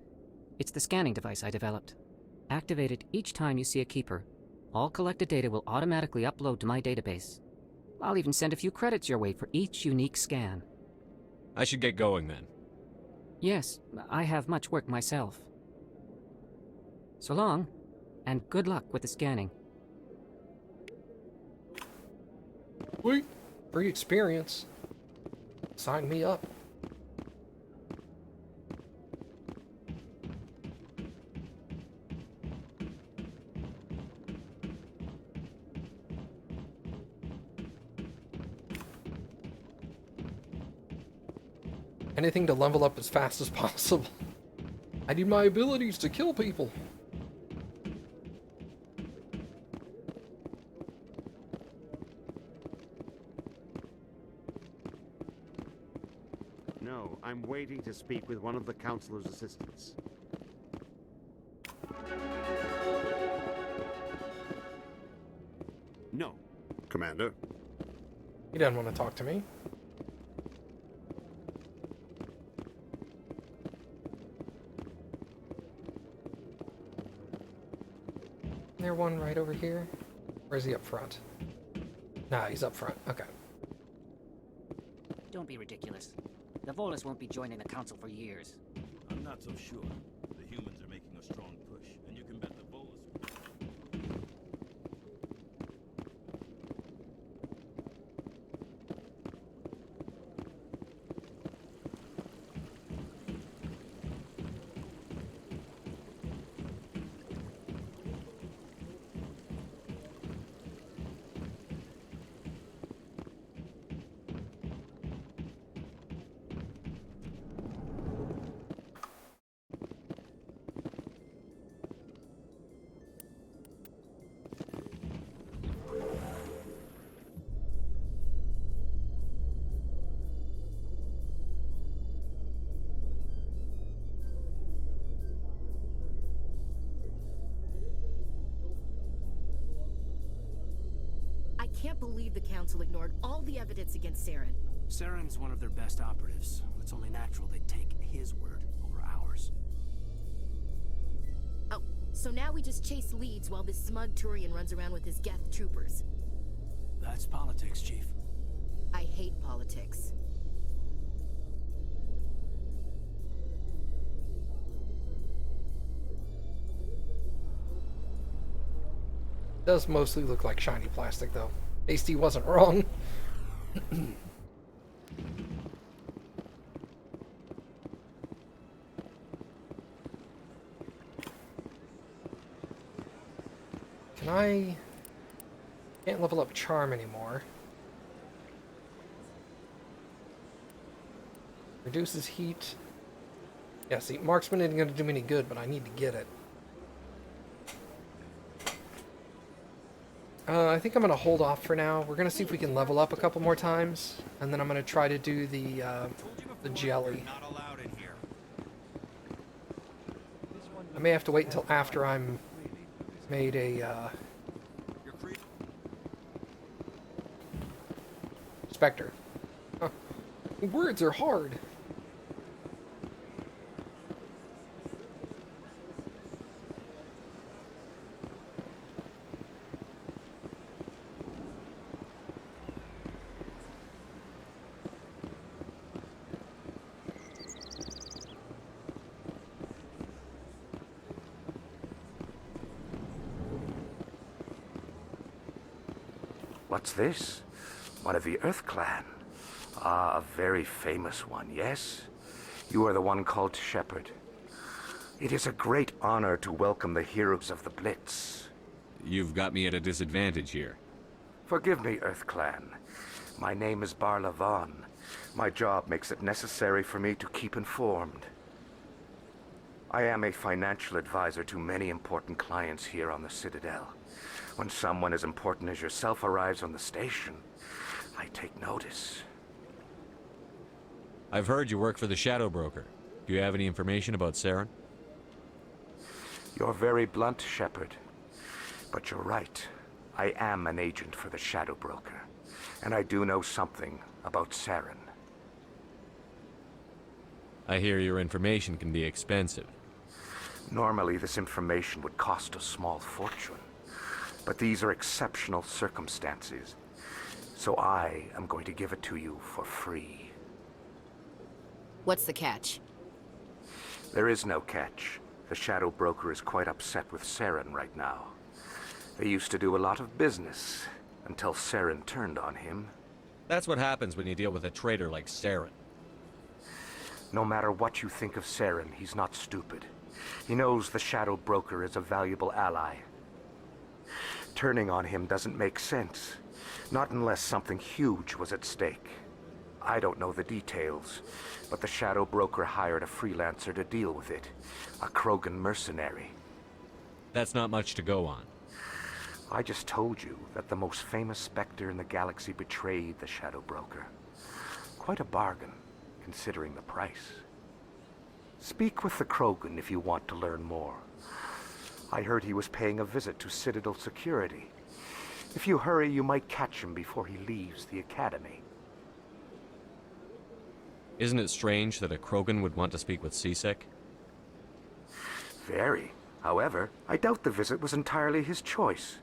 It's the scanning device I developed. Activate it each time you see a Keeper. All collected data will automatically upload to my database. I'll even send a few credits your way for each unique scan. I should get going then. Yes, I have much work myself. So long, and good luck with the scanning. Wait, free experience. Sign me up. Anything to level up as fast as possible. I need my abilities to kill people. No, I'm waiting to speak with one of the Councilor's assistants. No, Commander. He doesn't want to talk to me. Is there one right over here? Or is he up front? Nah, he's up front. Okay. Don't be ridiculous. The Volus won't be joining the Council for years. I'm not so sure. The humans are making a strong push, and you can bet the Volus... I can't believe the Council ignored all the evidence against Saren. Saren's one of their best operatives. It's only natural they'd take his word over ours. Oh, so now we just chase leads while this smug Turian runs around with his Geth troopers. That's politics, Chief. I hate politics. Does mostly look like shiny plastic, though. Hasty wasn't wrong. Can I... Can't level up Charm anymore. Reduces heat. Yeah, see, Marksman isn't going to do me any good, but I need to get it. I think I'm going to hold off for now. We're going to see if we can level up a couple more times, and then I'm going to try to do the jelly. I may have to wait until after I'm made a Spectre. Huh. Words are hard. What's this? One of the Earth Clan. Ah, a very famous one, yes? You are the one called Shepard. It is a great honor to welcome the heroes of the Blitz. You've got me at a disadvantage here. Forgive me, Earth Clan. My name is Barla Vaughn. My job makes it necessary for me to keep informed. I am a financial advisor to many important clients here on the Citadel. When someone as important as yourself arrives on the station, I take notice. I've heard you work for the Shadow Broker. Do you have any information about Saren? You're very blunt, Shepard. But you're right. I am an agent for the Shadow Broker. And I do know something about Saren. I hear your information can be expensive. Normally, this information would cost a small fortune. But these are exceptional circumstances. So I am going to give it to you for free. What's the catch? There is no catch. The Shadow Broker is quite upset with Saren right now. They used to do a lot of business, until Saren turned on him. That's what happens when you deal with a traitor like Saren. No matter what you think of Saren, he's not stupid. He knows the Shadow Broker is a valuable ally. Turning on him doesn't make sense. Not unless something huge was at stake. I don't know the details, but the Shadow Broker hired a freelancer to deal with it. A Krogan mercenary. That's not much to go on. I just told you that the most famous Spectre in the galaxy betrayed the Shadow Broker. Quite a bargain, considering the price. Speak with the Krogan if you want to learn more. I heard he was paying a visit to Citadel security. If you hurry, you might catch him before he leaves the Academy. Isn't it strange that a Krogan would want to speak with CSEC? Very. However, I doubt the visit was entirely his choice.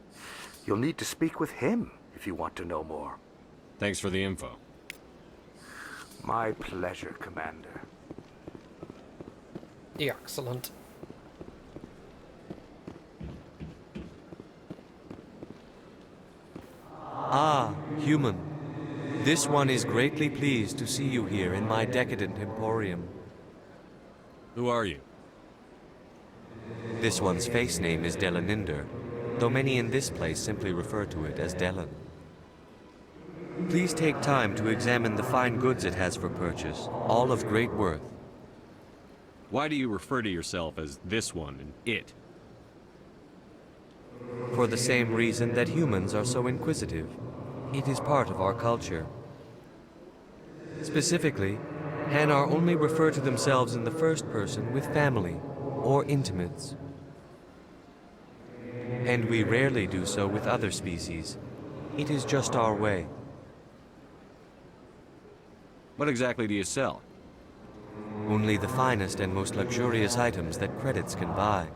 You'll need to speak with him if you want to know more. Thanks for the info. My pleasure, Commander. Excellent. Ah, human. This one is greatly pleased to see you here in my decadent emporium. Who are you? This one's face name is Delaninder, though many in this place simply refer to it as Delan. Please take time to examine the fine goods it has for purchase, all of great worth. Why do you refer to yourself as this one and it? For the same reason that humans are so inquisitive. It is part of our culture. Specifically, Hanar only refer to themselves in the first person with family or intimates. And we rarely do so with other species. It is just our way. What exactly do you sell? Only the finest and most luxurious items that credits can buy.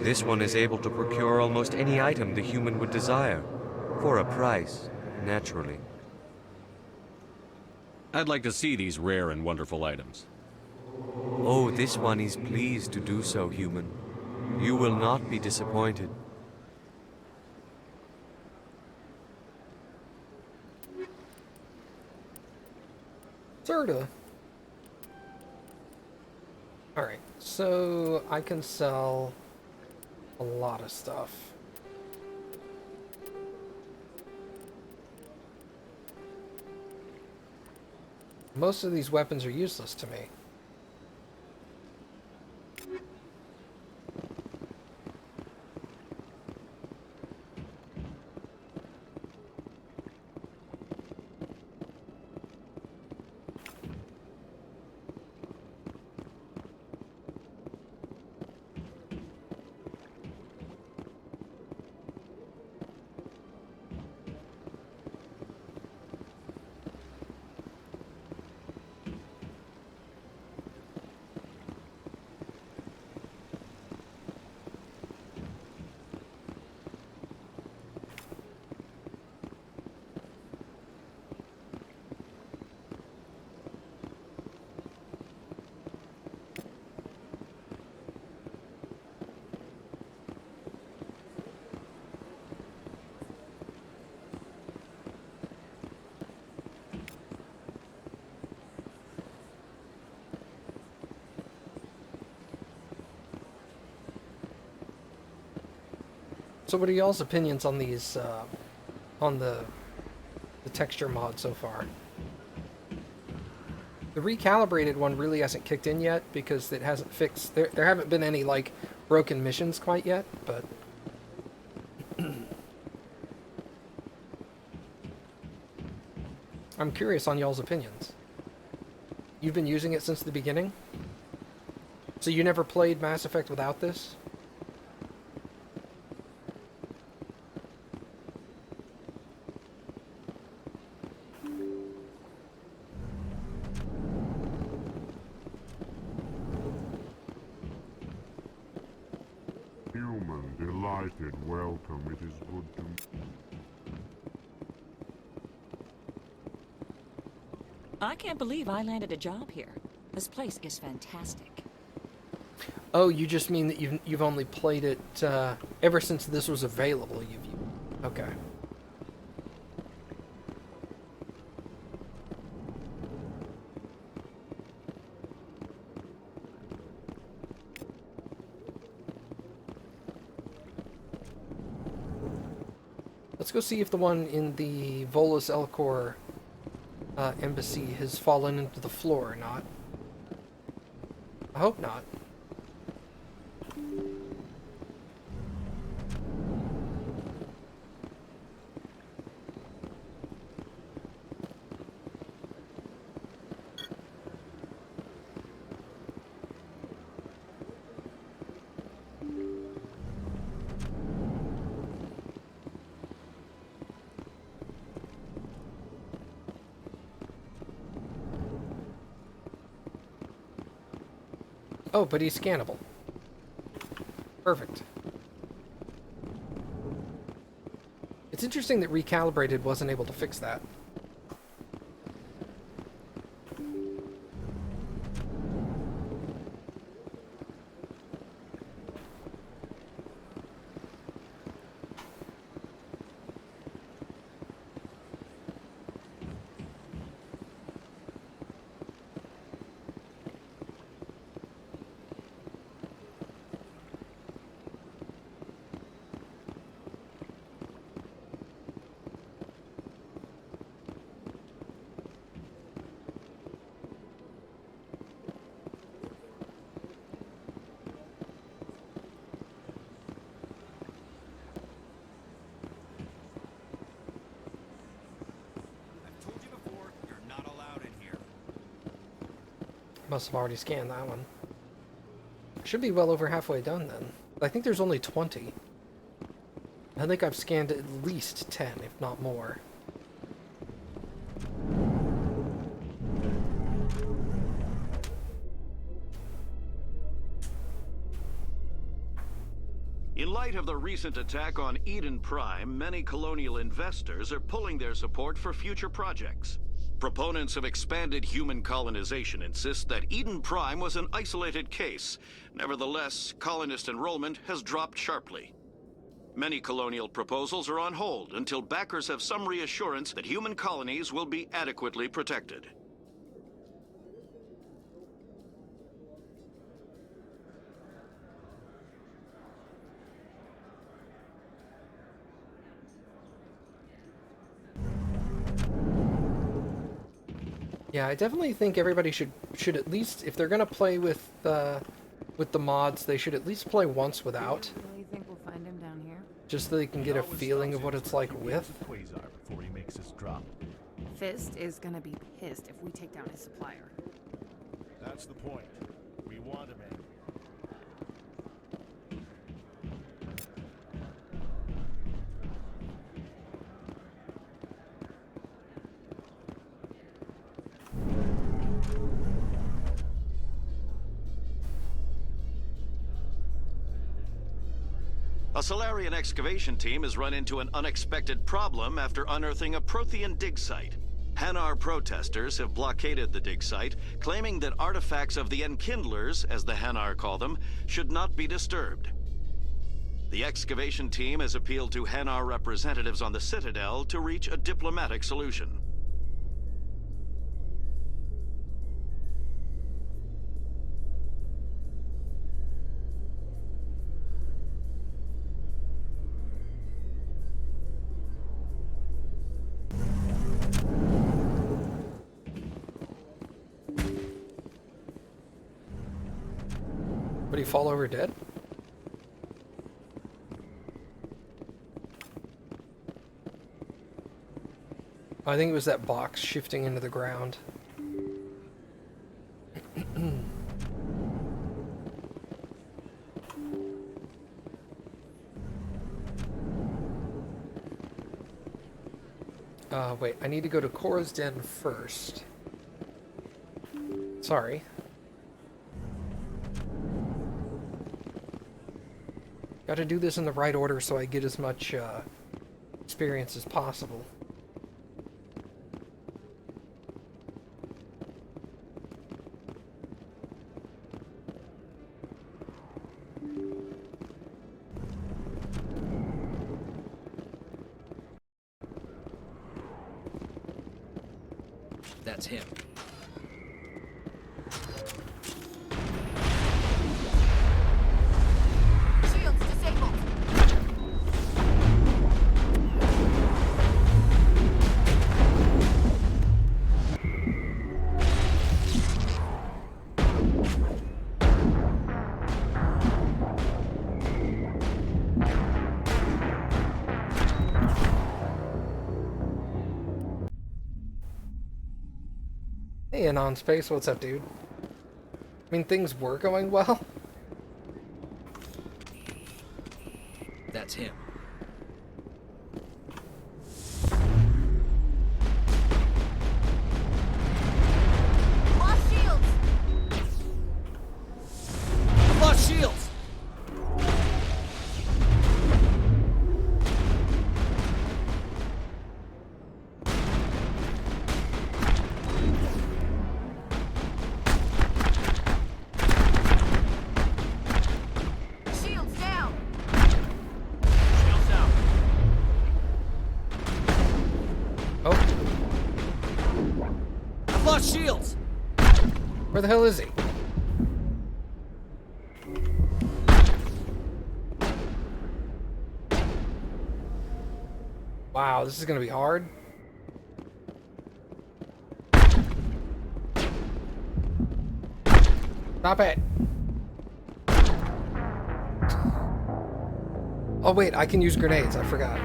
This one is able to procure almost any item the human would desire, for a price, naturally. I'd like to see these rare and wonderful items. Oh, this one is pleased to do so, human. You will not be disappointed. Sorta. Alright, so I can sell a lot of stuff. Most of these weapons are useless to me. So what are y'all's opinions on these, on the texture mod so far? The recalibrated one really hasn't kicked in yet because it hasn't fixed, there haven't been any, like, broken missions quite yet, but... I'm curious on y'all's opinions. You've been using it since the beginning? So you never played Mass Effect without this? Human, delighted, welcome. It is good to... I can't believe I landed a job here. This place is fantastic. Oh, you just mean that you've only played it ever since this was available. Okay. Let's go see if the one in the Volus Elcor embassy has fallen into the floor or not. I hope not. Oh, but he's scannable. Perfect. It's interesting that Recalibrated wasn't able to fix that. Must have already scanned that one. Should be well over halfway done then. I think there's only 20. I think I've scanned at least 10, if not more. In light of the recent attack on Eden Prime, many colonial investors are pulling their support for future projects. Proponents of expanded human colonization insist that Eden Prime was an isolated case. Nevertheless, colonist enrollment has dropped sharply. Many colonial proposals are on hold until backers have some reassurance that human colonies will be adequately protected. Yeah, I definitely think everybody should at least, if they're gonna play with the mods, they should at least play once without. Really think we'll find him down here? Just so they can get a feeling of what it's like with. Quasar before he makes his drop. Fist is gonna be pissed if we take down his supplier. That's the point. We want him in. A Solarian excavation team has run into an unexpected problem after unearthing a Prothean dig site. Hanar protesters have blockaded the dig site, claiming that artifacts of the Enkindlers, as the Hanar call them, should not be disturbed. The excavation team has appealed to Hanar representatives on the Citadel to reach a diplomatic solution. he fall over dead? I think it was that box shifting into the ground. Wait, I need to go to Cora's den first. Sorry. Gotta do this in the right order so I get as much experience as possible. That's him. Shields disabled. Hey, Anon Space, what's up, dude? I mean, things were going well. That's him. Lost shields. I've lost shields! Shields down. Shields down. Oh, I've lost shields! where the hell is he? Wow, this is gonna be hard. Stop it! Oh wait, I can use grenades, I forgot.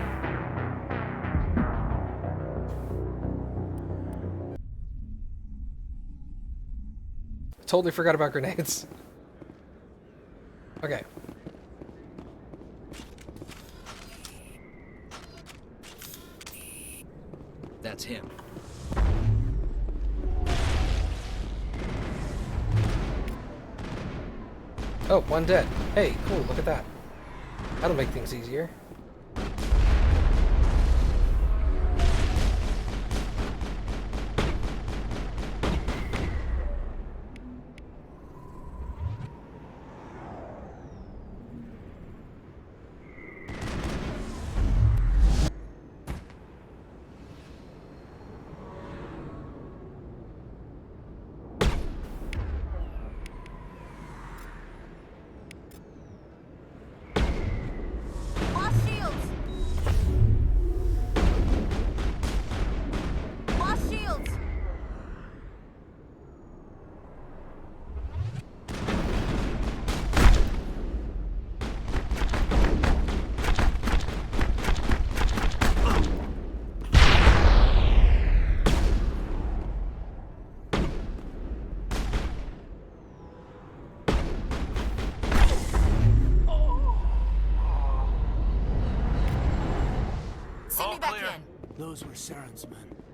Totally forgot about grenades. Okay. That's him. Oh, one dead. Hey, cool, look at that. That'll make things easier. Lost shields. Lost shields. Send me back in. Those were Saren's men.